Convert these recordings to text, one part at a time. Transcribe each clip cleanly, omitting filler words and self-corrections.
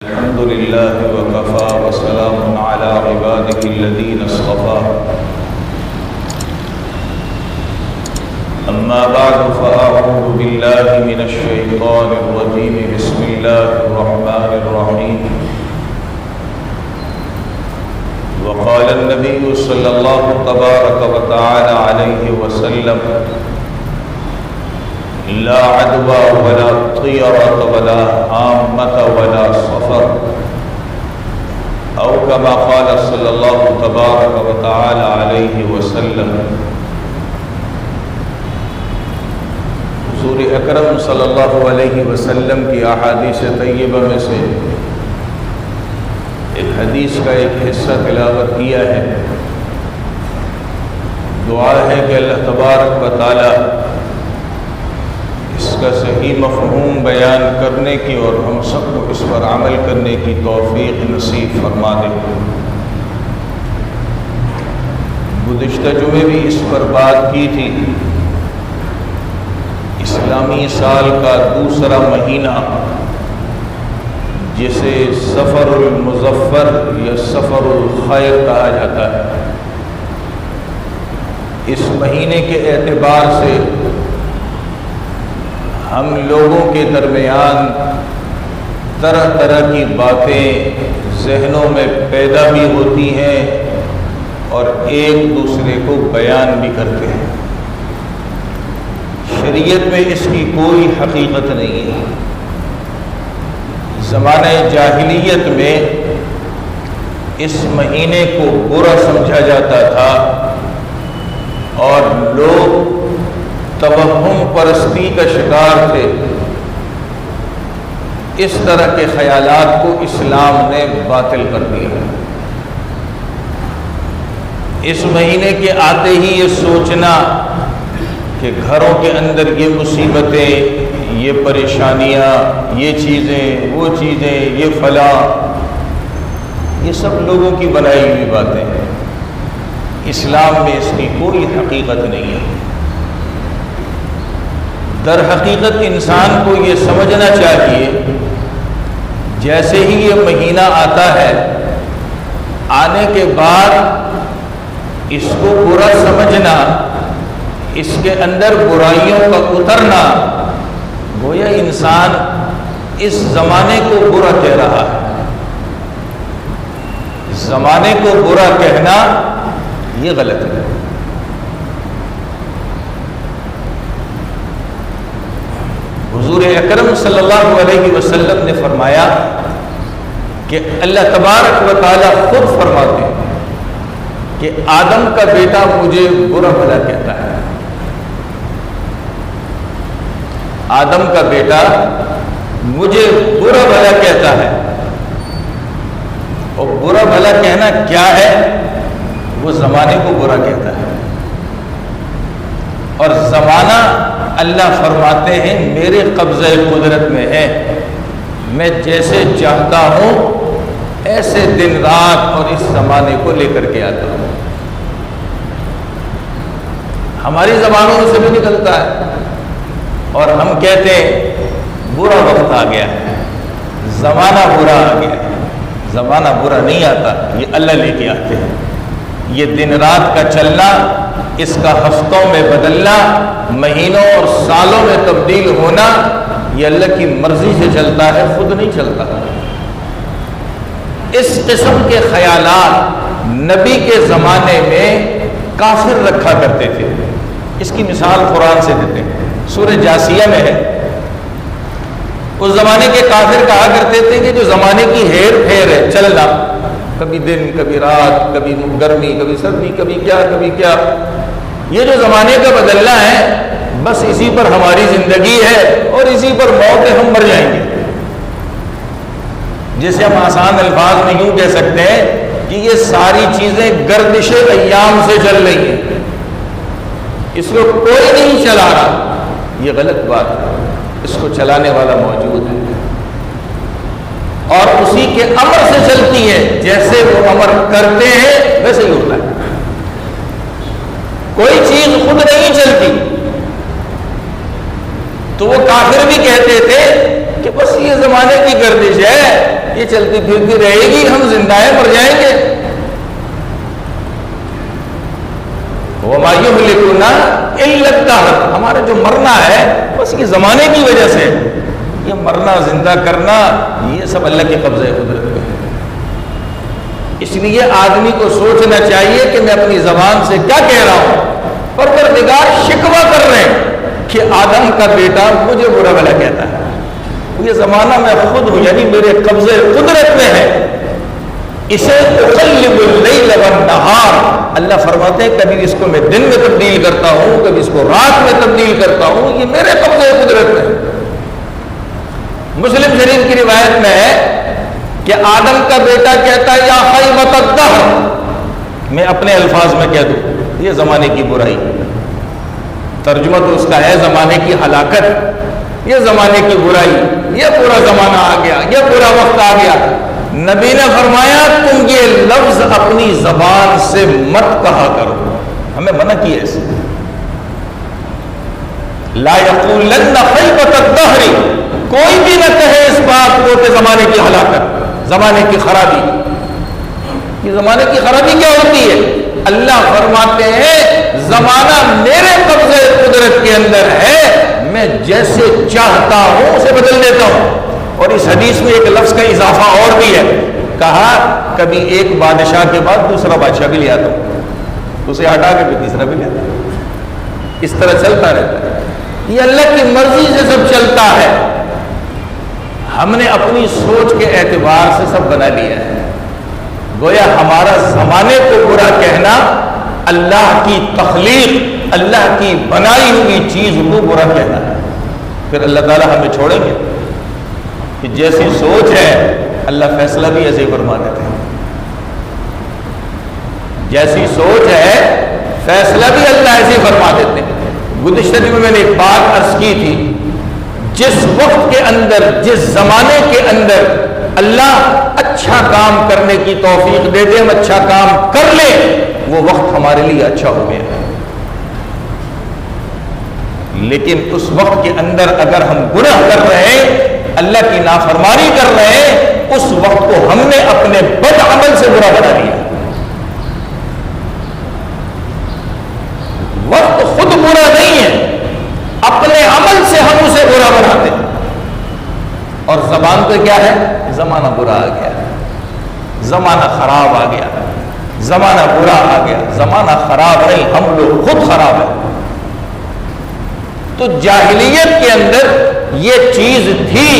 الحمد لله وكفى وسلام على عباده الذين اصطفى أما بعد فأعوذ بالله من الشيطان الرجيم بسم الله الرحمن الرحيم وقال النبي صلى الله تبارك وتعالى عليه وسلم لا عدوى ولا طيرة ولا هامة ولا صفر أو كما قال صلى الله تبارك وتعالى عليه وسلم۔ حضور اکرم صلی اللہ علیہ وسلم کی احادیث طیبہ میں سے ایک حدیث کا ایک حصہ تلاوت کیا ہے۔ دعا ہے کہ اللہ تبارک و تعالی اس کا صحیح مفہوم بیان کرنے کی اور ہم سب کو اس پر عمل کرنے کی توفیق نصیب فرما دے۔ گزشتہ جمعے بھی اس پر بات کی تھی۔ اسلامی سال کا دوسرا مہینہ جسے سفر المظفر یا سفر الخیر کہا جاتا ہے، اس مہینے کے اعتبار سے ہم لوگوں کے درمیان طرح طرح کی باتیں ذہنوں میں پیدا بھی ہوتی ہیں اور ایک دوسرے کو بیان بھی کرتے ہیں۔ شریعت میں اس کی کوئی حقیقت نہیں ہے۔ زمانہ جاہلیت میں اس مہینے کو برا سمجھا جاتا تھا اور لوگ توہم پرستی کا شکار تھے۔ اس طرح کے خیالات کو اسلام نے باطل کر دیا۔ اس مہینے کے آتے ہی یہ سوچنا کہ گھروں کے اندر یہ مصیبتیں، یہ پریشانیاں، یہ چیزیں، وہ چیزیں، یہ فلاں، یہ سب لوگوں کی بنائی ہوئی باتیں ہیں۔ اسلام میں اس کی کوئی حقیقت نہیں ہے۔ در حقیقت انسان کو یہ سمجھنا چاہیے جیسے ہی یہ مہینہ آتا ہے، آنے کے بعد اس کو برا سمجھنا، اس کے اندر برائیوں کا اترنا، گویا انسان اس زمانے کو برا کہہ رہا ہے۔ زمانے کو برا کہنا یہ غلط ہے۔ حضور اکرم صلی اللہ علیہ وسلم نے فرمایا کہ اللہ تبارک و تعالیٰ خود فرماتے ہیں کہ آدم کا بیٹا مجھے برا بھلا کہتا ہے۔ آدم کا بیٹا مجھے برا بھلا کہتا ہے۔ اور برا بھلا کہنا کیا ہے؟ وہ زمانے کو برا کہتا ہے۔ اور زمانہ اللہ فرماتے ہیں میرے قبضہ قدرت میں ہے، میں جیسے چاہتا ہوں ایسے دن رات اور اس زمانے کو لے کر کے آتا ہوں۔ ہماری زبانوں سے بھی نکلتا ہے اور ہم کہتے ہیں برا وقت آ گیا ہے، زمانہ برا آ گیا ہے۔ زمانہ برا نہیں آتا، یہ اللہ لے کے آتے ہیں۔ یہ دن رات کا چلنا، اس کا ہفتوں میں بدلنا، مہینوں اور سالوں میں تبدیل ہونا، یہ اللہ کی مرضی سے چلتا ہے، خود نہیں چلتا۔ اس قسم کے خیالات نبی کے زمانے میں کافر رکھا کرتے تھے۔ اس کی مثال قرآن سے دیتے ہیں، سورہ جاسیہ میں ہے۔ اس زمانے کے کافر کہا کرتے تھے کہ جو زمانے کی ہیر پھیر ہے، چلنا، کبھی دن کبھی رات، کبھی گرمی کبھی سردی، کبھی کیا کبھی کیا، یہ جو زمانے کا بدلنا ہے، بس اسی پر ہماری زندگی ہے اور اسی پر موت ہے، ہم مر جائیں گے۔ جسے ہم آسان الفاظ میں یوں کہہ سکتے ہیں کہ یہ ساری چیزیں گردش ایام سے چل رہی ہیں، اس کو کوئی نہیں چلا رہا۔ یہ غلط بات ہے، اس کو چلانے والا موجود ہے اور اسی کے امر سے چلتی ہے۔ جیسے وہ امر کرتے ہیں ویسے ہی ہوتا ہے۔ کوئی چیز خود نہیں چلتی۔ تو وہ کافر بھی کہتے تھے کہ بس یہ زمانے کی گردش ہے، یہ چلتی پھرتی رہے گی، ہم زندہ ہیں، مر جائیں گے. وَمَا يُهْلِكُنَا إِلَّا الدَّهْرُ، ہمارا جو مرنا ہے بس یہ زمانے کی وجہ سے. یہ مرنا زندہ کرنا یہ سب اللہ کے قبضے قدرت میں ہے. اس لیے آدمی کو سوچنا چاہیے کہ میں اپنی زبان سے کیا کہہ رہا ہوں. پروردگار شکوہ کر رہے ہیں کہ آدم کا بیٹا مجھے برا بھلا کہتا ہے. یہ زمانہ میں خود ہوں، یعنی میرے قبضے قدرت میں ہے. اسے اقلب اللیل والنہار، اللہ فرماتے ہیں کبھی اس کو میں دن میں تبدیل کرتا ہوں، کبھی اس کو رات میں تبدیل کرتا ہوں. یہ میرے قبضے قدرت میں ہے. مسلم شریف کی روایت میں ہے کہ آدم کا بیٹا کہتا ہے یا خیبۃ الدہر، میں اپنے الفاظ میں کہہ دوں یہ زمانے کی برائی. ترجمہ تو اس کا ہے زمانے کی ہلاکت، یہ زمانے کی برائی، یہ برا زمانہ آ گیا، یہ برا وقت آ گیا. نبی نے فرمایا تم یہ لفظ اپنی زبان سے مت کہا کرو. ہمیں منع کیا اس لا یقولن خیبۃ الدہر، کوئی بھی نہ کہے اس بات کو کہ زمانے کی ہلاکت، زمانے کی خرابی. یہ زمانے کی خرابی کیا ہوتی ہے؟ اللہ فرماتے ہیں زمانہ میرے قبضے قدرت کے اندر ہے، میں جیسے چاہتا ہوں اسے بدل دیتا ہوں. اور اس حدیث میں ایک لفظ کا اضافہ اور بھی ہے، کہا کبھی ایک بادشاہ کے بعد دوسرا بادشاہ بھی لے آتا ہوں، اسے ہٹا کے بھی تیسرا بھی لے آتا ہوں. اس طرح چلتا رہتا ہے. یہ اللہ کی مرضی سے سب چلتا ہے. ہم نے اپنی سوچ کے اعتبار سے سب بنا لیا ہے. گویا ہمارا زمانے کو برا کہنا اللہ کی تخلیق، اللہ کی بنائی ہوئی چیز کو برا کہنا ہے. پھر اللہ تعالیٰ ہمیں چھوڑیں گے کہ جیسی سوچ ہے اللہ فیصلہ بھی ایسے ہی فرما دیتے ہیں. جیسی سوچ ہے فیصلہ بھی اللہ ایسے ہی فرما دیتے ہیں. گزشتہ دن میں نے ایک بات عرض کی تھی، جس وقت کے اندر، جس زمانے کے اندر اللہ اچھا کام کرنے کی توفیق دے دے، ہم اچھا کام کر لیں، وہ وقت ہمارے لیے اچھا ہو گیا. لیکن اس وقت کے اندر اگر ہم گناہ کر رہے ہیں، اللہ کی نافرمانی کر رہے ہیں، اس وقت کو ہم نے اپنے بد عمل سے برا بنا لیا. وقت خود برا نہیں ہے، اپنے عمل سے ہم اسے برا بناتے ہیں. اور زبان پہ کیا ہے؟ زمانہ برا آ گیا، زمانہ خراب آ گیا، زمانہ برا آ گیا. زمانہ خراب نہیں، ہم لوگ خود خراب ہیں. تو جاہلیت کے اندر یہ چیز تھی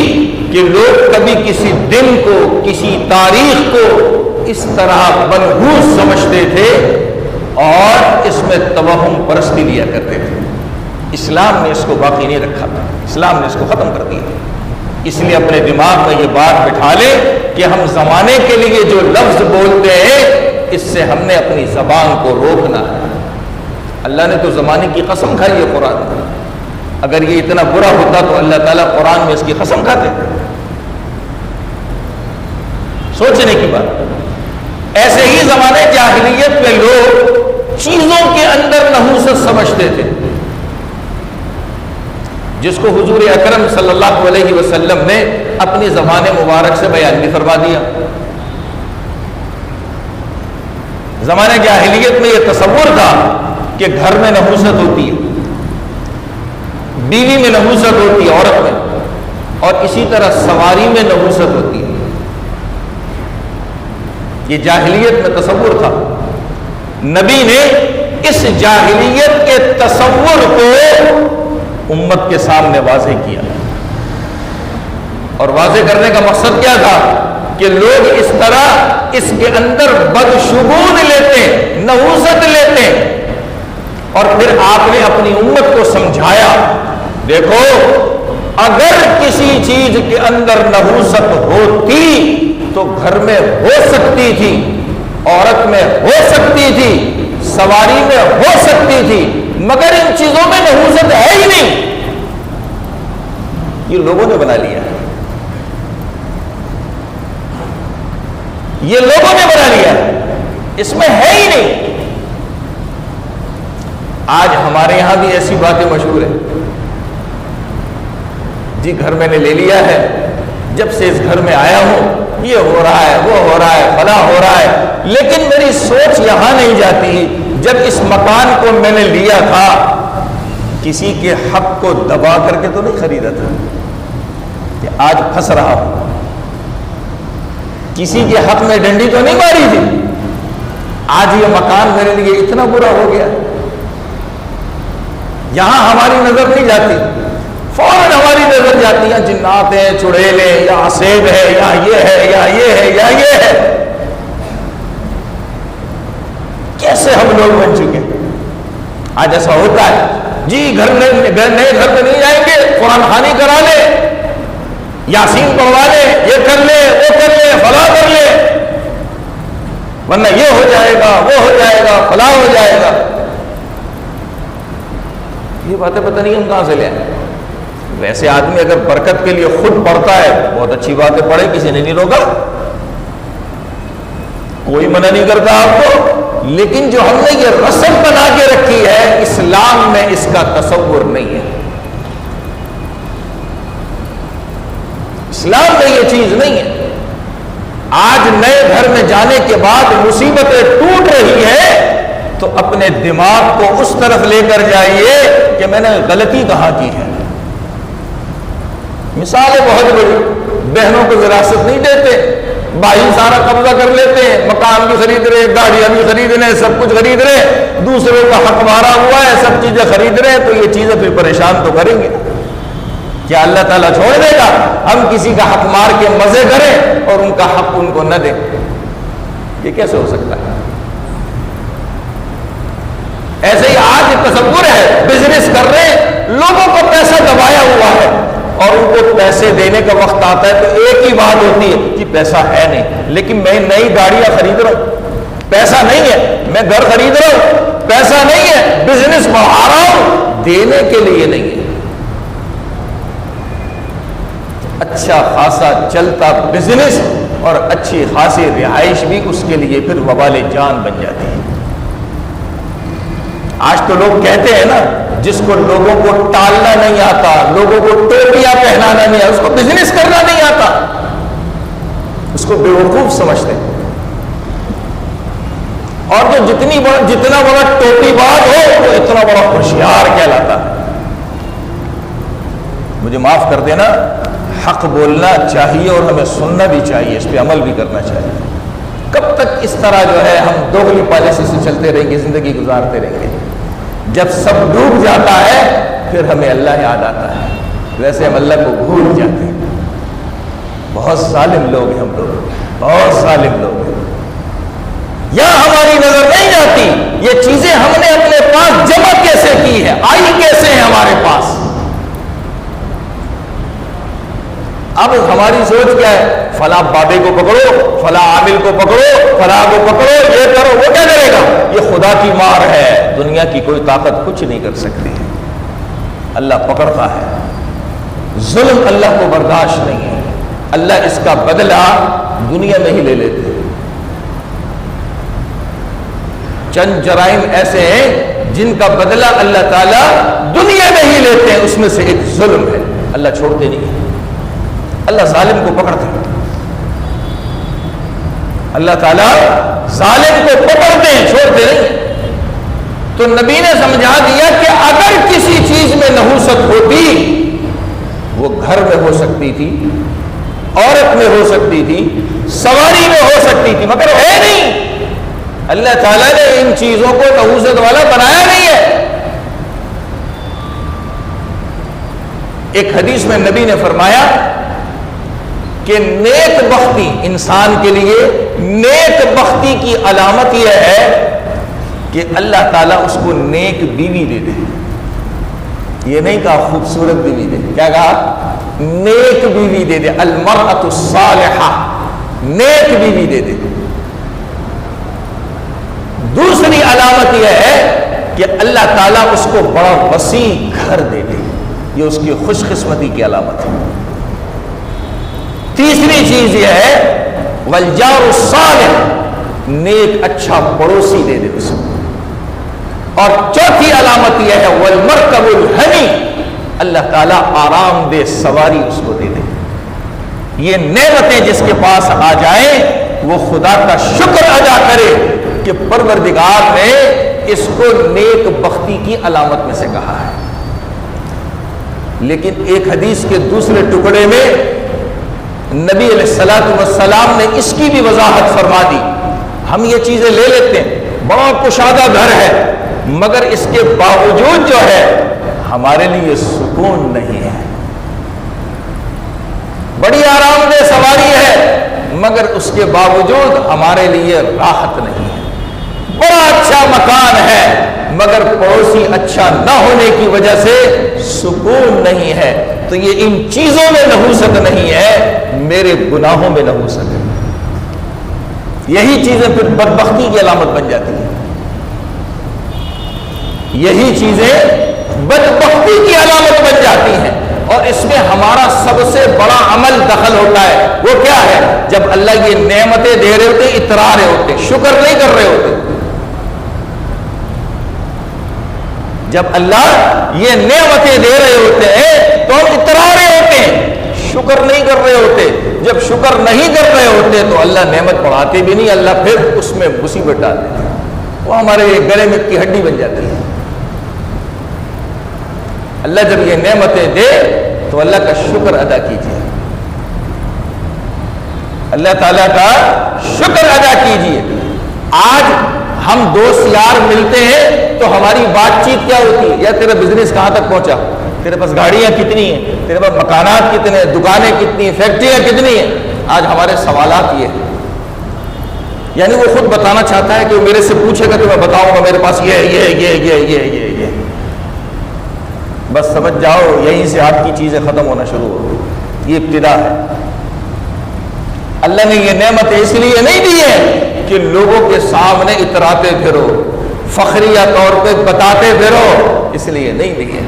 کہ لوگ کبھی کسی دن کو، کسی تاریخ کو اس طرح منحوس سمجھتے تھے اور اس میں توہم پرستی لیا کرتے تھے. اسلام نے اس کو باقی نہیں رکھا، اسلام نے اس کو ختم کر دیا. اس لیے اپنے دماغ میں یہ بات بٹھا لے کہ ہم زمانے کے لیے جو لفظ بولتے ہیں اس سے ہم نے اپنی زبان کو روکنا ہے. اللہ نے تو زمانے کی قسم کھائی ہے قرآن میں. اگر یہ اتنا برا ہوتا تو اللہ تعالیٰ قرآن میں اس کی قسم کھاتے. سوچنے کی بات. ایسے ہی زمانے جاہلیت میں لوگ چیزوں کے اندر نحوست سمجھتے تھے، جس کو حضور اکرم صلی اللہ علیہ وسلم نے اپنی زبان مبارک سے بیان بھی فرما دیا. زمانے جاہلیت میں یہ تصور تھا کہ گھر میں نحوست ہوتی ہے، بیوی میں نحوست ہوتی ہے عورت میں، اور اسی طرح سواری میں نحوست ہوتی ہے. یہ جاہلیت میں تصور تھا. نبی نے اس جاہلیت کے تصور کو امت کے سامنے واضح کیا، اور واضح کرنے کا مقصد کیا تھا کہ لوگ اس طرح اس کے اندر بدشگون لیتے، نحوست لیتے. اور پھر آپ نے اپنی امت کو سمجھایا، دیکھو اگر کسی چیز کے اندر نحوست ہوتی تو گھر میں ہو سکتی تھی، عورت میں ہو سکتی تھی، سواری میں ہو سکتی تھی، مگر ان چیزوں میں نحوست ہے ہی نہیں. یہ لوگوں نے بنا لیا، یہ لوگوں نے بنا لیا، اس میں ہے ہی نہیں. آج ہمارے یہاں بھی ایسی باتیں مشہور ہیں، جی گھر میں نے لے لیا ہے، جب سے اس گھر میں آیا ہوں یہ ہو رہا ہے، وہ ہو رہا ہے، فلاں ہو رہا ہے، لیکن میری سوچ یہاں نہیں جاتی، جب اس مکان کو میں نے لیا تھا کسی کے حق کو دبا کر کے تو نہیں خریدا تھا کہ آج پھنس رہا ہوں، کسی کے حق میں ڈنڈی تو نہیں ماری تھی، آج یہ مکان میرے لیے اتنا برا ہو گیا۔ یہاں ہماری نظر نہیں جاتی، فوراً ہماری نظر جاتی ہیں جنات ہیں، چڑیل ہیں، یا حسیب ہے، یا یہ ہے، یا یہ ہے، یا یہ ہے۔ کیسے ہم لوگ بن چکے؟ آج ایسا ہوتا ہے، جی نئے گھر پہ نہیں جائیں گے، قرآن خوانی کرا لے، یاسین پڑھوا لے، یہ کر لے، وہ کر لے، فلاں کر لے، ورنہ یہ ہو جائے گا، وہ ہو جائے گا، فلاں ہو جائے گا۔ یہ باتیں پتہ نہیں ہم کہاں سے لے آئیں۔ ویسے آدمی اگر برکت کے لیے خود پڑھتا ہے بہت اچھی بات ہے، پڑھے، کسی نے نہیں روکا، کوئی منع نہیں کرتا آپ کو، لیکن جو ہم نے یہ رسم بنا کے رکھی ہے اسلام میں اس کا تصور نہیں ہے، اسلام میں یہ چیز نہیں ہے۔ آج نئے گھر میں جانے کے بعد مصیبتیں ٹوٹ رہی ہے تو اپنے دماغ کو اس طرف لے کر جائیے کہ میں نے غلطی کہاں کی ہے۔ مثالیں بہت بڑی، بہنوں کو وراثت نہیں دیتے، بھائی سارا قبضہ کر لیتے ہیں، مکان بھی خرید رہے، گاڑیاں بھی خرید رہے، سب کچھ خرید رہے، دوسروں کا حق مارا ہوا ہے، سب چیزیں خرید رہے ہیں، تو یہ چیزیں پھر پریشان تو کریں گے۔ کیا اللہ تعالیٰ چھوڑ دے گا ہم کسی کا حق مار کے مزے کریں اور ان کا حق ان کو نہ دیں؟ یہ کیسے ہو سکتا ہے؟ ایسے ہی آج تصور ہے، بزنس کر رہے ہیں، لوگوں کو پیسہ دبایا ہوا ہے اور ان کو پیسے دینے کا وقت آتا ہے تو ایک ہی بات ہوتی ہے کہ پیسہ ہے نہیں، لیکن میں نئی گاڑیاں خرید رہا ہوں، پیسہ نہیں ہے، میں گھر خرید رہا ہوں، پیسہ نہیں ہے، بزنس بڑھا رہا ہوں، دینے کے لیے نہیں ہے۔ اچھا خاصا چلتا بزنس اور اچھی خاصی رہائش بھی اس کے لیے پھر وبال جان بن جاتی ہے۔ آج تو لوگ کہتے ہیں نا، جس کو لوگوں کو ٹالنا نہیں آتا، لوگوں کو ٹوپیاں پہنانا نہیں آتا، اس کو بزنس کرنا نہیں آتا، اس کو بیوقوف سمجھتے ہیں۔ اور جو جتنا بڑا ٹوپی باز ہو وہ اتنا بڑا ہوشیار کہلاتا ہے۔ مجھے معاف کر دینا، حق بولنا چاہیے اور ہمیں سننا بھی چاہیے، اس پہ عمل بھی کرنا چاہیے۔ کب تک اس طرح جو ہے ہم دوگلی پالیسی سے چلتے رہیں گے، زندگی گزارتے رہیں گے؟ جب سب ڈوب جاتا ہے پھر ہمیں اللہ یاد آتا ہے، ویسے ہم اللہ کو بھول جاتے ہیں۔ بہت ظالم لوگ ہیں ہم لوگ، بہت ظالم لوگ ہیں۔ یا ہماری نظر نہیں جاتی یہ چیزیں ہم نے اپنے پاس جمع کیسے کی ہے، آئی کیسے ہیں ہمارے پاس۔ اب ہماری سوچ کیا ہے؟ فلاں بابے کو پکڑو، فلاں عامل کو پکڑو، فلاں کو پکڑو، یہ کرو، وہ کیا کرے گا؟ یہ خدا کی مار ہے، دنیا کی کوئی طاقت کچھ نہیں کر سکتی ہے، اللہ پکڑتا ہے۔ ظلم اللہ کو برداشت نہیں ہے، اللہ اس کا بدلہ دنیا میں ہی لے لیتے ہیں۔ چند جرائم ایسے ہیں جن کا بدلہ اللہ تعالیٰ دنیا میں ہی لیتے ہیں، اس میں سے ایک ظلم ہے، اللہ چھوڑتے نہیں، اللہ ظالم کو پکڑتے ہیں، اللہ تعالیٰ ظالم کو پکڑتے ہیں، چھوڑتے نہیں۔ تو نبی نے سمجھا دیا کہ اگر کسی چیز میں نحوست ہوتی، وہ گھر میں ہو سکتی تھی، عورت میں ہو سکتی تھی، سواری میں ہو سکتی تھی، مگر ہے نہیں۔ اللہ تعالیٰ نے ان چیزوں کو نحوست والا بنایا نہیں ہے۔ ایک حدیث میں نبی نے فرمایا کہ نیک بختی، انسان کے لیے نیک بختی کی علامت یہ ہے کہ اللہ تعالیٰ اس کو نیک بیوی دے دے۔ یہ نہیں کہا خوبصورت بیوی دے، کیا کہا؟ نیک بیوی دے دے، المرأۃ الصالحہ، نیک بیوی دے دے۔ دوسری علامت یہ ہے کہ اللہ تعالیٰ اس کو بڑا وسیع گھر دے دے، یہ اس کی خوش قسمتی کی علامت ہے۔ تیسری چیز یہ ہے والجار الصالح، نیک اچھا پڑوسی دے دے اس کو۔ اور چوتھی علامت یہ ہے والمرکب الحنی، اللہ تعالیٰ آرام دہ سواری اس کو دے دے۔ یہ نعمتیں جس کے پاس آ جائیں وہ خدا کا شکر ادا کرے کہ پروردگار نے اس کو نیک بختی کی علامت میں سے کہا ہے۔ لیکن ایک حدیث کے دوسرے ٹکڑے میں نبی علیہ الصلوۃ والسلام نے اس کی بھی وضاحت فرما دی۔ ہم یہ چیزیں لے لیتے ہیں، بڑا کشادہ گھر ہے، مگر اس کے باوجود جو ہے ہمارے لیے سکون نہیں ہے، بڑی آرام دہ سواری ہے مگر اس کے باوجود ہمارے لیے راحت نہیں ہے، بڑا اچھا مکان ہے مگر پڑوسی اچھا نہ ہونے کی وجہ سے سکون نہیں ہے۔ تو یہ ان چیزوں میں نحوست نہیں ہے، میرے گناہوں میں نحوست ہے۔ یہی چیزیں پھر بدبختی کی علامت بن جاتی ہیں، یہی چیزیں بدبختی کی علامت بن جاتی ہیں، اور اس میں ہمارا سب سے بڑا عمل دخل ہوتا ہے۔ وہ کیا ہے؟ جب اللہ یہ نعمتیں دے رہے ہوتے اترا رہے ہوتے، شکر نہیں کر رہے ہوتے۔ جب اللہ یہ نعمتیں دے رہے ہوتے ہیں تو ہم اترا رہے ہوتے ہیں، شکر نہیں کر رہے ہوتے۔ جب شکر نہیں کر رہے ہوتے تو اللہ نعمت بڑھاتے بھی نہیں، اللہ پھر اس میں مصیبت ڈال دیتے ہیں، وہ ہمارے گلے میں کی ہڈی بن جاتی ہے۔ اللہ جب یہ نعمتیں دے تو اللہ کا شکر ادا کیجیے، اللہ تعالیٰ کا شکر ادا کیجیے۔ آج ہم دوست یار ملتے ہیں تو ہماری بات چیت کیا ہوتی ہے؟ یا تیرا بزنس کہاں تک پہنچا، تیرے پاس گاڑیاں کتنی ہیں، تیرے پاس مکانات کتنے ہیں، دکانیں کتنی ہیں، فیکٹریاں کتنی ہیں۔ آج ہمارے سوالات یہ ہیں، یعنی وہ خود بتانا چاہتا ہے کہ وہ میرے سے پوچھے گا تو میں بتاؤں گا میرے پاس یہ بس سمجھ جاؤ یہیں سے آپ کی چیزیں ختم ہونا شروع ہو، یہ ابتدا ہے۔ اللہ نے یہ نعمت اس لیے نہیں دی ہے کہ لوگوں کے سامنے اتراتے پھرو، فخریہ طور پہ بتاتے پھرو، اس لیے نہیں دی ہے،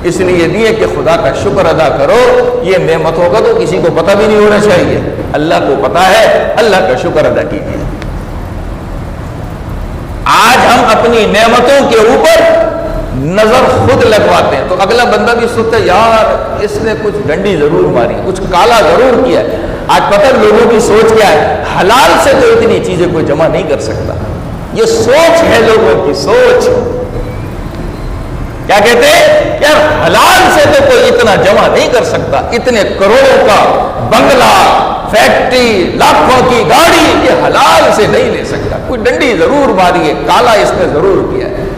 اس لیے دی ہے کہ خدا کا شکر ادا کرو۔ یہ نعمت ہوگا تو کسی کو پتہ بھی نہیں ہونا چاہیے، اللہ کو پتہ ہے، اللہ کا شکر ادا کیجیے۔ آج ہم اپنی نعمتوں کے اوپر نظر خود لگواتے ہیں تو اگلا بندہ بھی سوچتا ہے یار اس نے کچھ ڈنڈی ضرور ماری، کچھ کالا ضرور کیا ہے۔ آج پتہ لوگوں کی سوچ کیا ہے؟ حلال سے تو اتنی چیزیں کوئی جمع نہیں کر سکتا، یہ سوچ ہے لوگوں کی سوچ۔ کیا کہتے ہیں؟ یار حلال سے تو کوئی اتنا جمع نہیں کر سکتا، اتنے کروڑوں کا بنگلہ، فیکٹری، لاکھوں کی گاڑی یہ حلال سے نہیں لے سکتا، کوئی ڈنڈی ضرور ماری ہے، کالا اس نے ضرور کیا ہے۔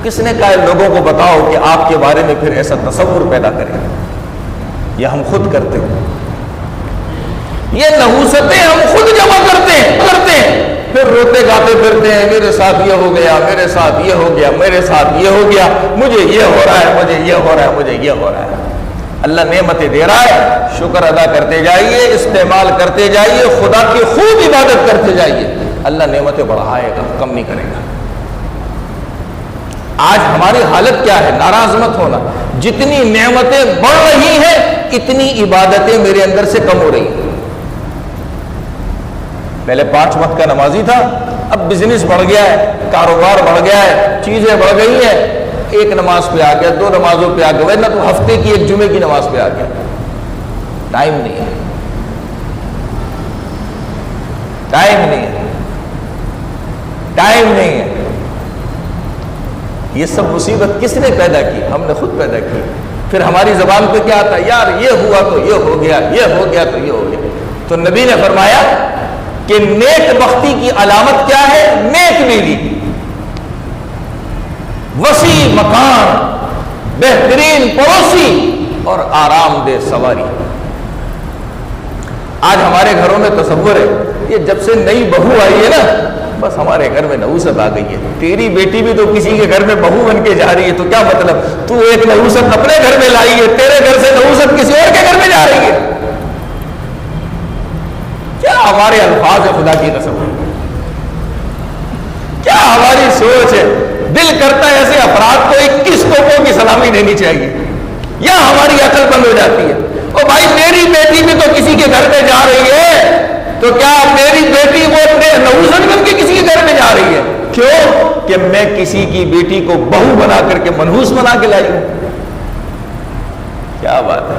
کس نے کہا لوگوں کو بتاؤ کہ آپ کے بارے میں پھر ایسا تصور پیدا کریں؟ یہ ہم خود کرتے ہیں، یہ نحوستیں ہم خود جمع کرتے ہیں، پھر روتے گاتے پھرتے ہیں میرے ساتھ یہ ہو گیا، میرے ساتھ یہ ہو گیا، میرے ساتھ یہ ہو گیا، مجھے یہ ہو رہا ہے، مجھے یہ ہو رہا ہے، مجھے یہ ہو رہا ہے۔ اللہ نعمتیں دے رہا ہے، شکر ادا کرتے جائیے، استعمال کرتے جائیے، خدا کی خوب عبادت کرتے جائیے، اللہ نعمتیں بڑھائے گا، کم نہیں کرے گا۔ آج ہماری حالت کیا ہے؟ ناراض مت ہونا، جتنی نعمتیں بڑھ رہی ہیں اتنی عبادتیں میرے اندر سے کم ہو رہی ہیں۔ پہلے 5 وقت کا نمازی تھا، اب بزنس بڑھ گیا ہے، کاروبار بڑھ گیا ہے، چیزیں بڑھ گئی ہیں، ایک نماز پہ آ گیا، 2 نمازوں پہ آ گیا، ورنہ تو ہفتے کی ایک جمعے کی نماز پہ آ گیا۔ ٹائم نہیں ہے، ٹائم نہیں ہے، ٹائم نہیں ہے۔ یہ سب مصیبت کس نے پیدا کی؟ ہم نے خود پیدا کی۔ پھر ہماری زبان پہ کیا آتا ہے؟ یار یہ ہوا تو یہ ہو گیا، یہ ہو گیا تو یہ ہو گیا۔ تو نبی نے فرمایا کہ نیک بختی کی علامت کیا ہے؟ نیک بیوی، وسیع مکان، بہترین پڑوسی اور آرام دہ سواری۔ آج ہمارے گھروں میں تصور ہے، یہ جب سے نئی بہو آئی ہے نا بس ہمارے گھر میں نحوست آ گئی ہے۔ تیری بیٹی بھی تو کسی کے گھر میں بہو بن کے جا رہی ہے، تو کیا مطلب؟ تو ایک نحوست اپنے گھر میں لائی ہے، تیرے گھر سے نحوست کسی اور کے گھر میں جا رہی ہے۔ کیا ہمارے الفاظ ہے خدا کی قسم، کیا ہماری سوچ ہے؟ دل کرتا ہے ایسے افراد کو 21 توپوں کی سلامی دینی چاہیے، یا ہماری عقل بند ہو جاتی ہے۔ او بھائی میری بیٹی بھی تو کسی کے گھر میں جا رہی ہے، تو کیا میری بیٹی وہ نحوست بن کے کسی کے گھر میں جا رہی ہے؟ کیوں کہ میں کسی کی بیٹی کو بہو بنا کر کے منحوس بنا کے لائی ہوں؟ کیا بات ہے!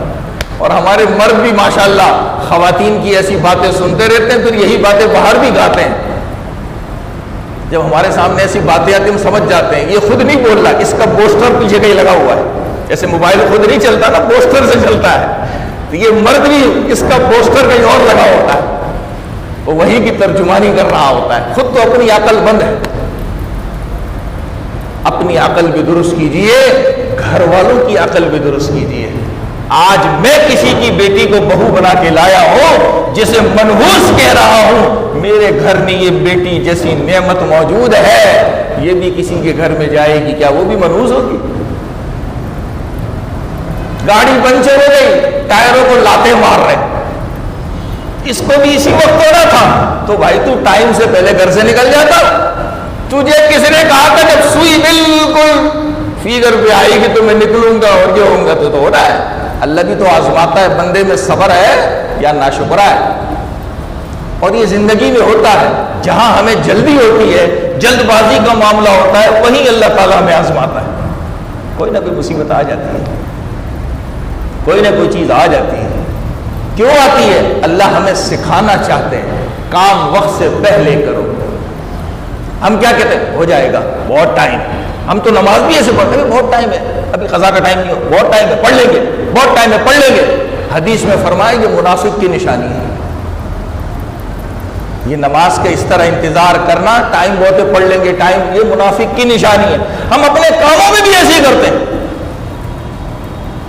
اور ہمارے مرد بھی ماشاءاللہ خواتین کی ایسی باتیں سنتے رہتے ہیں، پھر یہی باتیں باہر بھی گاتے ہیں۔ جب ہمارے سامنے ایسی باتیں آتی ہیں ہم سمجھ جاتے ہیں یہ خود نہیں بول رہا، اس کا پوسٹر پیچھے کہیں لگا ہوا ہے۔ جیسے موبائل خود نہیں چلتا نا، پوسٹر سے چلتا ہے، تو یہ مرد بھی اس کا پوسٹر کہیں اور لگا ہوتا ہے، وہ وہی کی ترجمانی کر رہا ہوتا ہے، خود تو اپنی عقل بند ہے۔ اپنی عقل بھی درست کیجئے، گھر والوں کی عقل بھی درست کیجئے۔ آج میں کسی کی بیٹی کو بہو بنا کے لایا ہوں جسے منحوس کہہ رہا ہوں، میرے گھر میں یہ بیٹی جیسی نعمت موجود ہے، یہ بھی کسی کے گھر میں جائے گی، کیا وہ بھی منحوس ہوگی؟ گاڑی پنچر ہو گئی، ٹائروں کو لاتے مار رہے، اس کو بھی اسی وقت ہونا تھا، تو بھائی تو ٹائم سے پہلے گھر سے نکل جاتا۔ تجھے کسی نے کہا تھا جب سوئی بالکل فیگر پہ آئے گی تو میں نکلوں گا اور جو ہوں گا تو ہو رہا ہے۔ اللہ بھی تو آزماتا ہے بندے میں صبر ہے یا ناشکرا ہے، اور یہ زندگی میں ہوتا ہے، جہاں ہمیں جلدی ہوتی ہے، جلد بازی کا معاملہ ہوتا ہے، وہیں اللہ تعالیٰ ہمیں آزماتا ہے۔ کوئی نہ کوئی مصیبت آ جاتی ہے، کوئی نہ کوئی چیز آ جاتی ہے۔ کیوں آتی ہے؟ اللہ ہمیں سکھانا چاہتے ہیں، کام وقت سے پہلے کرو۔ ہم کیا کہتے ہیں؟ ہو جائے گا، بہت ٹائم۔ ہم تو نماز بھی ایسے پڑھتے ہیں، بہت ٹائم ہے، ابھی قضا کا ٹائم نہیں ہو، بہت ٹائم ہے، پڑھ لیں گے، بہت ٹائم ہے، پڑھ لیں گے۔ حدیث میں فرمایا یہ منافق کی نشانی ہے، یہ نماز کے اس طرح انتظار کرنا، ٹائم بہت ہے پڑھ لیں گے، ٹائم، یہ منافق کی نشانی ہے۔ ہم اپنے کاموں میں بھی ایسے ہی کرتے ہیں،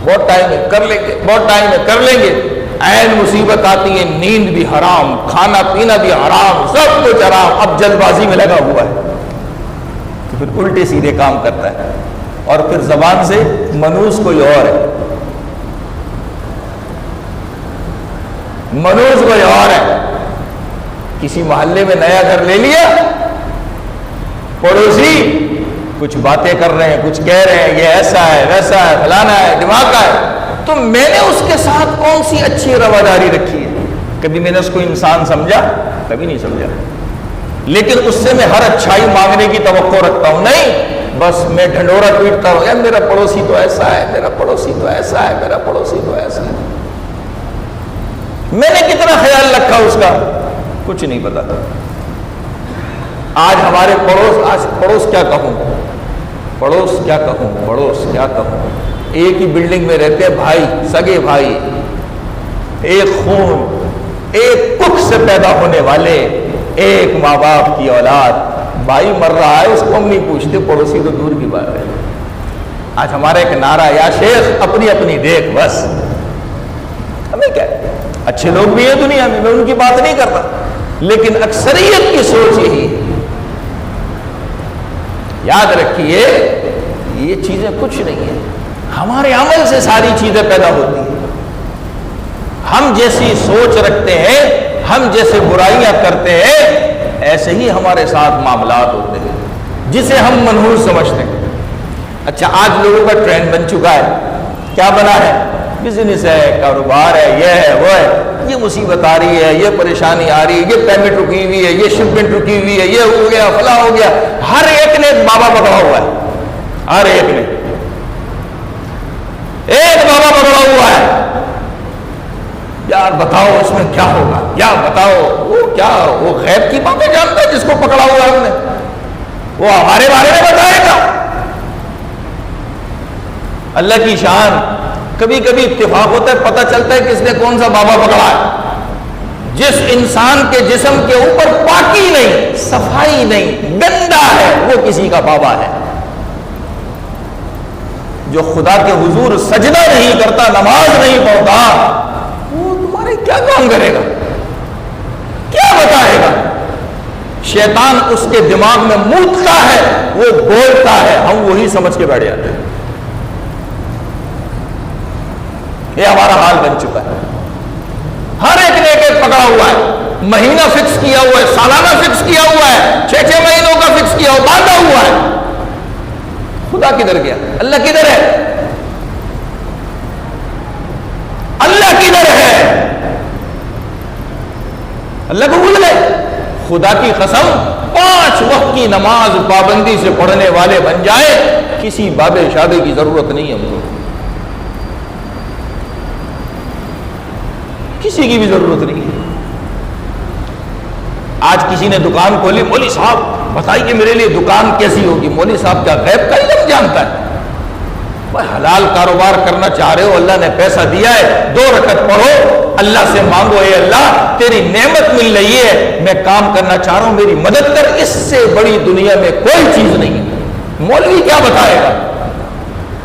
بہت ٹائم ہے کر لیں گے، بہت ٹائم ہے کر لیں گے، عین مصیبت آتی ہے، نیند بھی حرام، کھانا پینا بھی حرام، سب کچھ حرام، اب جلد بازی میں لگا ہوا ہے، تو پھر الٹے سیدھے کام کرتا ہے، اور پھر زبان سے منوس کوئی اور ہے، منوس کوئی اور ہے۔ کسی محلے میں نیا گھر لے لیا، پڑوسی کچھ باتیں کر رہے ہیں، کچھ کہہ رہے ہیں، یہ ایسا ہے، ویسا ہے، فلانا ہے، دماغ کا ہے، تو میں نے اس کے ساتھ کون سی اچھی رواداری رکھی ہے؟ کبھی میں نے اس کو انسان سمجھا؟ کبھی نہیں سمجھا، لیکن اس سے میں ہر اچھائی مانگنے کی توقع رکھتا ہوں، نہیں بس میں ڈھنڈورا پیٹتا ہوں، یار میرا پڑوسی تو ایسا ہے، میرا پڑوسی تو ایسا ہے، میرا پڑوسی تو ایسا ہے۔ میں نے کتنا خیال رکھا اس کا؟ کچھ نہیں پتا۔ آج ہمارے پڑوس کیا کہوں، پڑوس کیا کہوں، پڑوس کیا کہوں، ایک ہی بلڈنگ میں رہتے ہیں بھائی، سگے بھائی، ایک خون، ایک ککھ سے پیدا ہونے والے، ایک ماں باپ کی اولاد، بھائی مر رہا ہے اس کو ہم نہیں پوچھتے، پڑوسی تو دور کی بات ہے۔ آج ہمارا ایک نعرہ، یا شیخ اپنی اپنی دیکھ، بس ہمیں کیا ہے؟ اچھے لوگ بھی ہیں دنیا میں، میں ان کی بات نہیں کرتا، لیکن اکثریت کی سوچ یہی ہے۔ یاد رکھیے یہ چیزیں کچھ نہیں ہیں، ہمارے عمل سے ساری چیزیں پیدا ہوتی ہیں۔ ہم جیسی سوچ رکھتے ہیں، ہم جیسے برائیاں کرتے ہیں، ایسے ہی ہمارے ساتھ معاملات ہوتے ہیں، جسے ہم منحوس سمجھتے ہیں۔ اچھا آج لوگوں کا ٹرینڈ بن چکا ہے، کیا بنا ہے؟ بزنس ہے، کاروبار ہے، یہ ہے، وہ ہے، یہ مصیبت آ رہی ہے، یہ پریشانی آ رہی ہے، یہ پیمنٹ رکی ہوئی ہے، یہ شپمنٹ رکی ہوئی ہے، یہ ہو گیا، فلاں ہو گیا، ہر ایک نے ایک بابا پکڑا ہوا ہے، ہر ایک نے ایک بابا پکڑا ہوا ہے۔ یار بتاؤ اس میں کیا ہوگا، یا بتاؤ وہ کیا، وہ غیب کی باتیں جانتا ہے جس کو پکڑا ہوا ہے ہم نے، وہ ہمارے بارے میں بتائے گا۔ اللہ کی شان، کبھی کبھی اتفاق ہوتا ہے، پتہ چلتا ہے کس نے کون سا بابا پکڑا ہے۔ جس انسان کے جسم کے اوپر پاکی نہیں، صفائی نہیں، گندا ہے، وہ کسی کا بابا ہے۔ جو خدا کے حضور سجدہ نہیں کرتا، نماز نہیں پڑھتا، وہ تمہارے کیا کام کرے گا، کیا بتائے گا؟ شیطان اس کے دماغ میں موتتا ہے، وہ بولتا ہے، ہم وہی سمجھ کے بیٹھ جاتے ہیں۔ یہ ہمارا حال بن چکا ہے، ہر ایک نے ایک ایک پکڑا ہوا ہے، مہینہ فکس کیا ہوا ہے، سالانہ فکس کیا ہوا ہے، 6 مہینوں کا فکس کیا ہوا، باندھا ہوا ہے۔ خدا کدھر گیا؟ اللہ کدھر ہے؟ اللہ کدھر ہے؟ اللہ کو بھول گئے؟ خدا کی قسم 5 وقت کی نماز پابندی سے پڑھنے والے بن جائے، کسی باب شادی کی ضرورت نہیں ہے ہم کو۔ کسی کی بھی ضرورت نہیں ہے۔ آج کسی نے دکان کھولی، مولوی صاحب بتائیے میرے لیے دکان کیسی ہوگی؟ مولوی صاحب کیا غیب کا علم جانتا ہے؟ بھائی حلال کاروبار کرنا چاہ رہے ہو، اللہ نے پیسہ دیا ہے، 2 رکعت پڑھو، اللہ سے مانگو، اے اللہ تیری نعمت مل رہی ہے، میں کام کرنا چاہ رہا ہوں، میری مدد کر، اس سے بڑی دنیا میں کوئی چیز نہیں ہے۔ مولوی کیا بتائے گا؟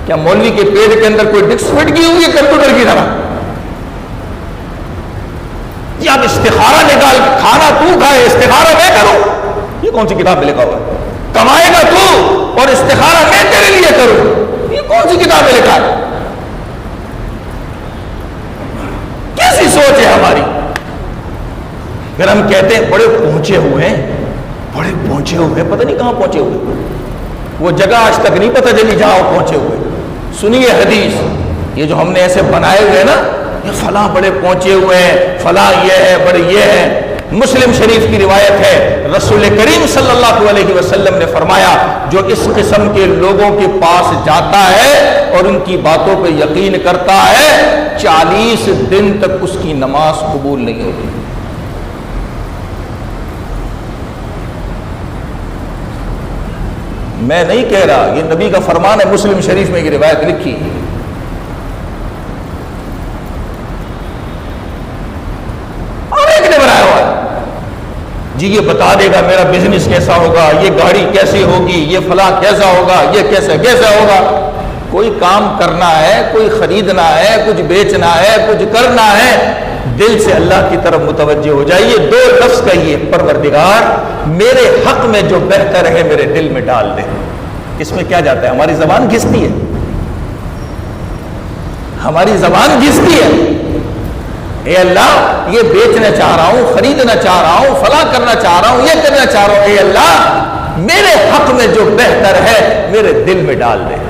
کیا مولوی کے پیٹ کے اندر کوئی ڈسک فٹ کی ہوئی ہے کمپیوٹر کی طرح؟ یا اب استخارہ نکال، کھانا تو کھائے استخارہ میں کروں؟ یہ کون سی کتاب میں لکھا ہوا ہے؟ کمائے گا تو اور استخارہ میں تیرے لیے کروں، یہ کون سی کتاب میں لکھا ہے؟ کیسی سوچ ہے ہماری؟ پھر ہم کہتے ہیں بڑے پہنچے ہوئے ہیں، بڑے پہنچے ہوئے ہیں، پتہ نہیں کہاں پہنچے ہوئے، وہ جگہ آج تک نہیں پتہ چلی جہاں وہ پہنچے ہوئے۔ سنیے حدیث، یہ جو ہم نے ایسے بنائے ہوئے ہیں نا، یہ فلاں بڑے پہنچے ہوئے ہیں، فلاں یہ ہے، بڑے یہ ہے۔ مسلم شریف کی روایت ہے، رسول کریم صلی اللہ علیہ وسلم نے فرمایا، جو اس قسم کے لوگوں کے پاس جاتا ہے اور ان کی باتوں پہ یقین کرتا ہے، 40 دن تک اس کی نماز قبول نہیں ہوتی۔ میں نہیں کہہ رہا، یہ نبی کا فرمان ہے، مسلم شریف میں یہ روایت لکھی۔ اور ایک نے بنایا ہوا ہے جی، یہ بتا دے گا میرا بزنس کیسا ہوگا، یہ گاڑی کیسی ہوگی، یہ فلاں کیسا ہوگا، یہ کیسا ہوگا۔ کوئی کام کرنا ہے، کوئی خریدنا ہے، کچھ بیچنا ہے، کچھ کرنا ہے، دل سے اللہ کی طرف متوجہ ہو جائیے، 2 لفظ کہیے، پروردگار میرے حق میں جو بہتر ہے میرے دل میں ڈال دے۔ اس میں کیا جاتا ہے؟ ہماری زبان گھستی ہے، ہماری زبان گھستی ہے، اے اللہ یہ بیچنا چاہ رہا ہوں، خریدنا چاہ رہا ہوں، فلاں کرنا چاہ رہا ہوں، یہ کرنا چاہ رہا ہوں، اے اللہ میرے حق میں جو بہتر ہے میرے دل میں ڈال دے۔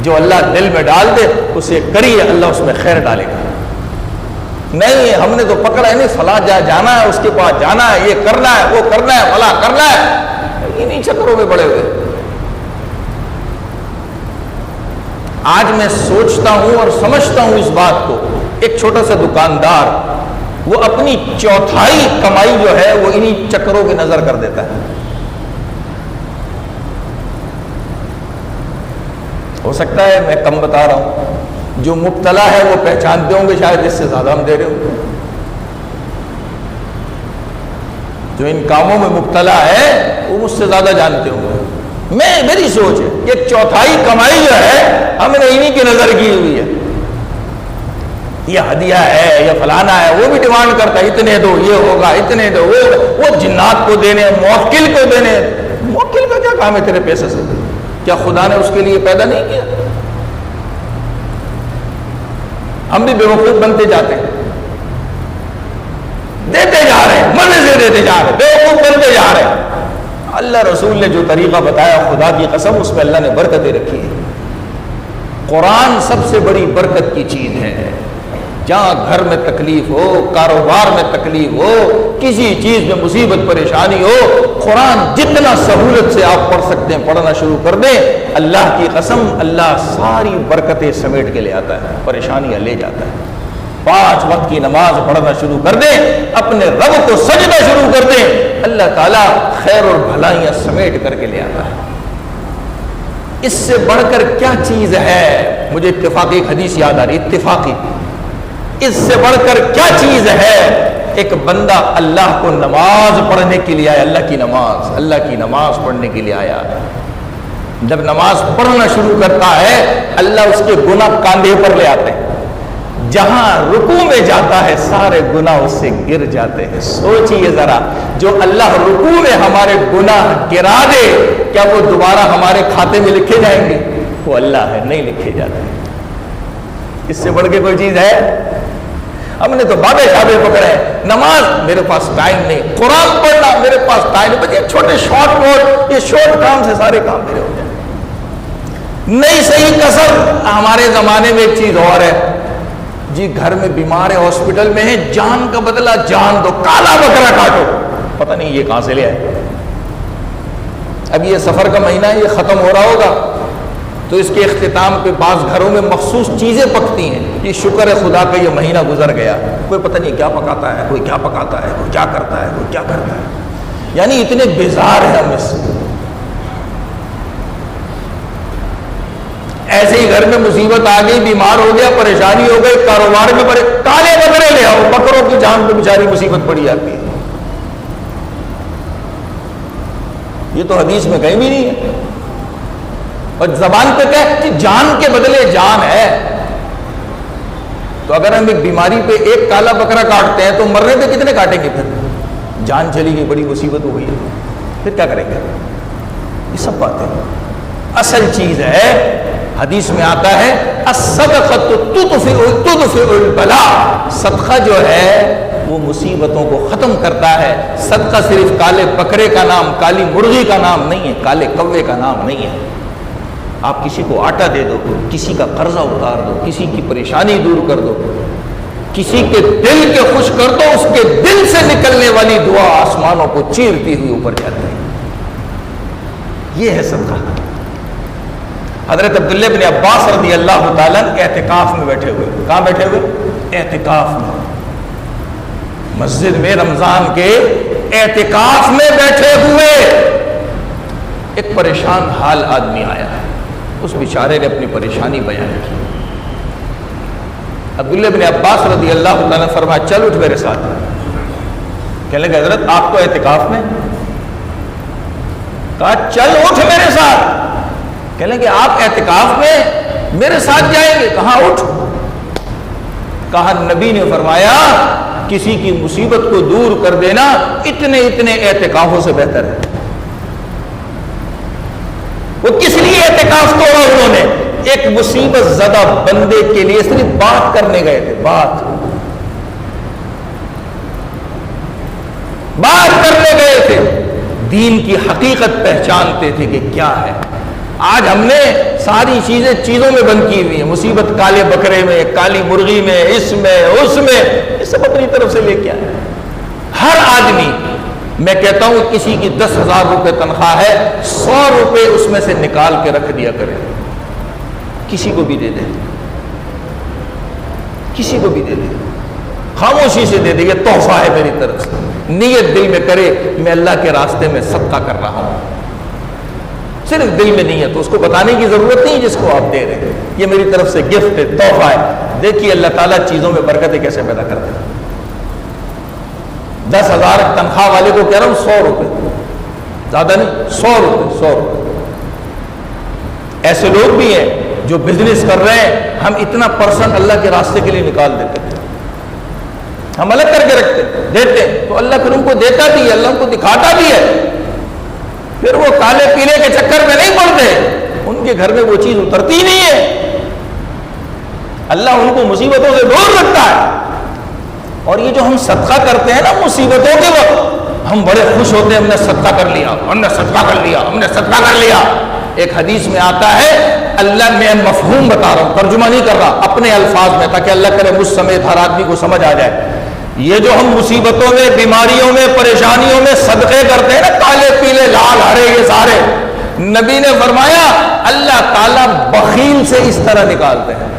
جو اللہ دل میں ڈال دے اسے کریے، اللہ اس میں خیر ڈالے گا۔ نہیں ہم نے تو پکڑا ہے، نہیں فلاں جانا ہے، اس کے پاس جانا ہے، یہ کرنا ہے، وہ کرنا ہے، فلاں کرنا ہے، انہی چکروں میں پڑے ہوئے۔ آج میں سوچتا ہوں اور سمجھتا ہوں اس بات کو، ایک چھوٹا سا دکاندار وہ اپنی 1/4 کمائی جو ہے وہ انہی چکروں کی نظر کر دیتا ہے۔ ہو سکتا ہے میں کم بتا رہا ہوں، جو مبتلا ہے وہ پہچانتے ہوں گے شاید اس سے زیادہ ہم دے رہے ہوں گے۔ جو ان کاموں میں مبتلا ہے وہ مجھ سے زیادہ جانتے ہوں گے۔ میری سوچ ہے یہ 1/4 کمائی جو ہے ہم نے انہی کی نظر کی ہوئی ہے، یہ ہدیہ ہے، یہ فلانا ہے، وہ بھی ڈیمانڈ کرتا ہے اتنے دو، یہ ہوگا، اتنے دو، وہ جنات کو دینے، موکل کو دینے۔ موکل کا کیا کام ہے تیرے پیسے سے؟ کیا خدا نے اس کے لیے پیدا نہیں کیا؟ ہم بھی بیوقوف بنتے جاتے ہیں، دیتے جا رہے ہیں، مزے سے دیتے جا رہے ہیں، بیوقوف بنتے جا رہے ہیں۔ اللہ رسول نے جو طریقہ بتایا، خدا کی قسم اس میں اللہ نے برکتیں رکھی ہے۔ قرآن سب سے بڑی برکت کی چیز ہے۔ جہاں گھر میں تکلیف ہو، کاروبار میں تکلیف ہو، کسی چیز میں مصیبت پریشانی ہو، قرآن جتنا سہولت سے آپ پڑھ سکتے ہیں پڑھنا شروع کر دیں، اللہ کی قسم اللہ ساری برکتیں سمیٹ کے لے آتا ہے، پریشانیاں لے جاتا ہے۔ 5 وقت کی نماز پڑھنا شروع کر دیں، اپنے رب کو سجدہ شروع کر دیں، اللہ تعالیٰ خیر اور بھلائیاں سمیٹ کر کے لے آتا ہے۔ اس سے بڑھ کر کیا چیز ہے؟ مجھے اتفاقی ایک حدیث یاد آ رہی، اتفاقی، اس سے بڑھ کر کیا چیز ہے؟ ایک بندہ اللہ کو نماز پڑھنے کے لیے آیا، اللہ کی نماز پڑھنے کے لیے آیا۔ جب نماز پڑھنا شروع کرتا ہے اللہ اس کے گناہ کاندھے پر لے آتے ہیں، جہاں رکوع میں جاتا ہے سارے گناہ اس سے گر جاتے ہیں۔ سوچئے ذرا، جو اللہ رکوع میں ہمارے گناہ گرا دے، کیا وہ دوبارہ ہمارے کھاتے میں لکھے جائیں گے؟ وہ اللہ ہے، نہیں لکھے جاتے۔ اس سے بڑھ کے کوئی چیز ہے؟ ہم نے تو بابے شابے پکڑے، نماز میرے پاس ٹائم نہیں، قرآن پڑھنا میرے پاس ٹائم نہیں، بچے چھوٹے شارٹ نوٹ، یہ شارٹ کام سے سارے کام میرے ہو جائیں۔ نہیں صحیح کسر۔ ہمارے زمانے میں ایک چیز اور ہے جی، گھر میں بیمار ہے، ہاسپٹل میں ہے، جان کا بدلہ جان دو، کالا بکرا کاٹو، پتہ نہیں یہ کہاں سے لے آئے۔ اب یہ سفر کا مہینہ ہے، یہ ختم ہو رہا ہوگا، تو اس کے اختتام پہ بعض گھروں میں مخصوص چیزیں پکتی ہیں، یہ شکر ہے خدا کا یہ مہینہ گزر گیا، کوئی پتہ نہیں کیا پکاتا ہے، کوئی کیا پکاتا ہے، کوئی کیا کرتا ہے، کوئی کیا کرتا ہے، یعنی اتنے بیزار ہیں ہم اس سے۔ ایسے ہی گھر میں مصیبت آ گئی، بیمار ہو گیا، پریشانی ہو گئی، کاروبار میں کالے بکرے لے آؤ، بکروں کی جان پہ بیچاری مصیبت پڑی جاتی ہے۔ یہ تو حدیث میں کہیں بھی نہیں ہے، اور زبان پہ کہ جان کے بدلے جان ہے۔ تو اگر ہم ایک بیماری پہ ایک کالا بکرا کاٹتے ہیں تو مرنے پہ کتنے کاٹیں گے؟ پھر جان چلی گئی، بڑی مصیبت ہو گئی، پھر کیا کریں گے؟ یہ سب باتیں اصل چیز ہے۔ حدیث میں آتا ہے الصدقۃ تطفئ البلاء، صدقہ جو ہے وہ مصیبتوں کو ختم کرتا ہے۔ صدقہ صرف کالے بکرے کا نام، کالی مرغی کا نام نہیں ہے، کالے کوے کا نام نہیں ہے۔ آپ کسی کو آٹا دے دو، کسی کا قرضہ اتار دو، کسی کی پریشانی دور کر دو، کسی کے دل کے خوش کر دو، اس کے دل سے نکلنے والی دعا آسمانوں کو چیرتی ہوئی اوپر جاتی ہے۔ یہ ہے صدقہ۔ حضرت عبداللہ بن عباس رضی اللہ تعالیٰ اعتکاف میں بیٹھے ہوئے، کہاں بیٹھے ہوئے؟ اعتکاف میں، مسجد میں رمضان کے اعتکاف میں بیٹھے ہوئے ایک پریشان حال آدمی آیا ہے، اس بیچارے نے اپنی پریشانی بیان کی۔ عبداللہ بن عباس رضی اللہ تعالیٰ نے فرمایا چل اٹھ میرے ساتھ۔ کہنے لگے حضرت آپ تو اعتکاف میں؟ کہا چل اٹھ میرے ساتھ۔ کہنے لگے آپ اعتکاف میں میرے ساتھ جائیں گے؟ کہاں اٹھ۔ کہا نبی نے فرمایا کسی کی مصیبت کو دور کر دینا اتنے اتنے اعتکافوں سے بہتر ہے۔ وہ کس لیے اعتکاف توڑا انہوں نے؟ ایک مصیبت زدہ بندے کے لیے صرف بات کرنے گئے تھے، بات کرنے گئے تھے، دین کی حقیقت پہچانتے تھے کہ کیا ہے۔ آج ہم نے ساری چیزوں میں بند کی ہوئی ہیں، مصیبت کالے بکرے میں، کالی مرغی میں، اس میں اس میں، یہ سب اپنی طرف سے لے کے آئے۔ ہر آدمی، میں کہتا ہوں کسی کی 10,000 روپے تنخواہ ہے، 100 روپے اس میں سے نکال کے رکھ دیا کرے، کسی کو بھی دے دے، کسی کو بھی دے دے، خاموشی سے دے دے، یہ تحفہ ہے میری طرف سے۔ نیت دل میں کرے میں اللہ کے راستے میں صدقہ کر رہا ہوں، صرف دل میں نہیں ہے تو اس کو بتانے کی ضرورت نہیں جس کو آپ دے رہے ہیں، یہ میری طرف سے گفٹ ہے، تحفہ ہے۔ دیکھیے اللہ تعالیٰ چیزوں میں برکتیں کیسے پیدا کرتے ہیں۔ 10,000 تنخواہ والے کو کہہ رہا ہوں 100 روپے، زیادہ نہیں، 100 روپے، 100 روپے۔ ایسے لوگ بھی ہیں جو بزنس کر رہے ہیں، ہم اتنا پرسنٹ اللہ کے راستے کے لیے نکال دیتے ہیں، ہم الگ کر کے رکھتے دیتے ہیں، تو اللہ پھر ان کو دیتا بھی ہے، اللہ ان کو دکھاتا بھی ہے، پھر وہ کالے پیلے کے چکر میں نہیں پڑتے، ان کے گھر میں وہ چیز اترتی نہیں ہے، اللہ ان کو مصیبتوں سے دور رکھتا ہے۔ اور یہ جو ہم صدقہ کرتے ہیں نا مصیبتوں کے وقت، ہم بڑے خوش ہوتے ہیں، ہم نے صدقہ کر لیا، ہم نے صدقہ کر لیا، ہم نے صدقہ کر لیا۔ ایک حدیث میں آتا ہے، اللہ میں مفہوم بتا رہا ہوں، ترجمہ نہیں کر رہا، اپنے الفاظ میں، تاکہ اللہ کرے مجھ سمیت ہر آدمی کو سمجھ آ جائے۔ یہ جو ہم مصیبتوں میں، بیماریوں میں، پریشانیوں میں صدقے کرتے ہیں نا، کالے پیلے لال ہرے یہ سارے، نبی نے فرمایا اللہ تعالیٰ بخیل سے اس طرح نکالتے ہیں،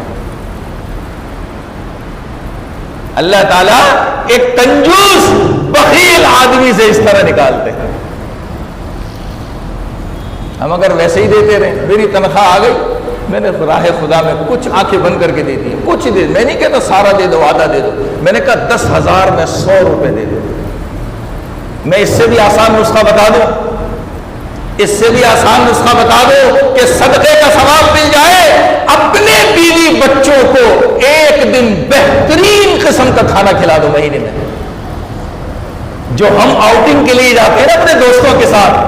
اللہ تعالیٰ ایک کنجوس بخیل آدمی سے اس طرح نکالتے ہیں۔ ہم اگر ویسے ہی دیتے رہے، میری تنخواہ آ گئی، میں نے راہ خدا میں کچھ آنکھیں بند کر کے دے دی، کچھ دے، میں نہیں کہتا سارا دے دو، آدھا دے دو، میں نے کہا 10,000 میں 100 روپے دے دو۔ میں اس سے بھی آسان نسخہ بتا دوں، اس سے بھی آسان نسخہ بتا دو کہ صدقے کا ثواب مل جائے، اپنے بیوی بچوں کو ایک دن بہترین قسم کا کھانا کھلا دو مہینے میں۔ جو ہم آؤٹنگ کے لیے جاتے ہیں نا اپنے دوستوں کے ساتھ،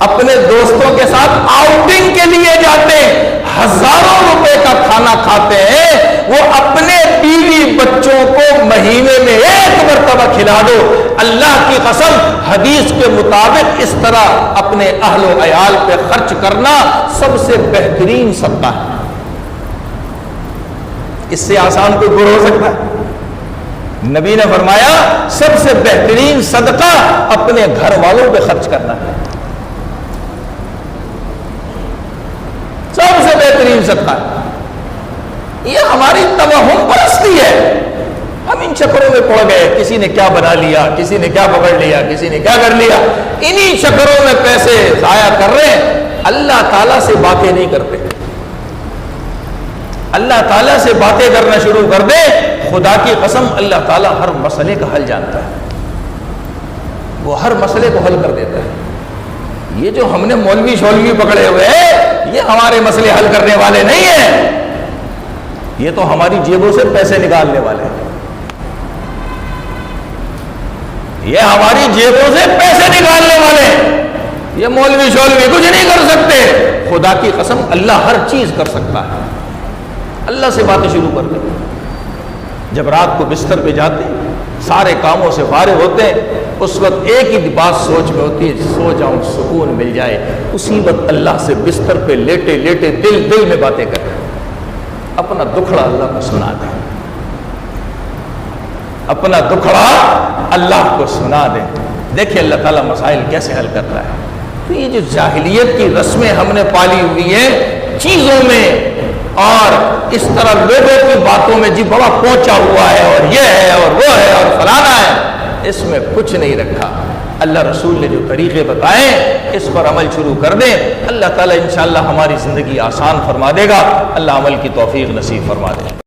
اپنے دوستوں کے ساتھ آؤٹنگ کے لیے جاتے ہیں، ہزاروں روپے کا کھانا کھاتے ہیں، وہ اپنے بیوی بچوں کو مہینے میں ایک مرتبہ کھلا دو، اللہ کی قسم حدیث کے مطابق اس طرح اپنے اہل و عیال پہ خرچ کرنا سب سے بہترین صدقہ ہے۔ اس سے آسان کوئی گر ہو سکتا ہے؟ نبی نے فرمایا سب سے بہترین صدقہ اپنے گھر والوں پہ خرچ کرنا ہے، سب سے صدقہ ہے. یہ ہماری توہم پرستی ہے. ہم ان چکروں میں پڑ گئے, کسی نے کیا بنا لیا, کسی نے کیا پکڑ لیا, کسی نے کیا کر لیا, انہی چکروں میں پیسے ضائع کر رہے ہیں. اللہ تعالیٰ سے باتیں نہیں کرتے. اللہ تعالیٰ سے باتیں کرنا شروع کر دے, خدا کی قسم اللہ تعالیٰ ہر مسئلے کا حل جانتا ہے, وہ ہر مسئلے کو حل کر دیتا ہے. یہ جو ہم نے مولوی شولوی پکڑے ہوئے ہیں, یہ ہمارے مسئلے حل کرنے والے نہیں ہیں, یہ تو ہماری جیبوں سے پیسے نکالنے والے ہیں. یہ ہماری جیبوں سے پیسے نکالنے والے ہیں. یہ مولوی شولوی کچھ نہیں کر سکتے. خدا کی قسم اللہ ہر چیز کر سکتا ہے. اللہ سے باتیں شروع کر دیں. جب رات کو بستر پہ جاتے, سارے کاموں سے فارغ ہوتے ہیں, اس وقت ایک ہی بات سوچ میں ہوتی ہے, سو جاؤں سکون مل جائے. اسی وقت اللہ سے بستر پہ لیٹے لیٹے دل میں باتیں کریں, اپنا دکھڑا اللہ کو سنا دیں, اپنا دکھڑا اللہ کو سنا دیں. دیکھیں اللہ تعالیٰ مسائل کیسے حل کرتا ہے. تو یہ جو جاہلیت کی رسمیں ہم نے پالی ہوئی ہیں چیزوں میں, اور اس طرح لوگوں کی باتوں میں, جی بڑا پہنچا ہوا ہے اور یہ ہے اور وہ ہے اور فلانا ہے, اس میں کچھ نہیں رکھا. اللہ رسول نے جو طریقے بتائے اس پر عمل شروع کر دیں. اللہ تعالیٰ انشاءاللہ ہماری زندگی آسان فرما دے گا. اللہ عمل کی توفیق نصیب فرما دے.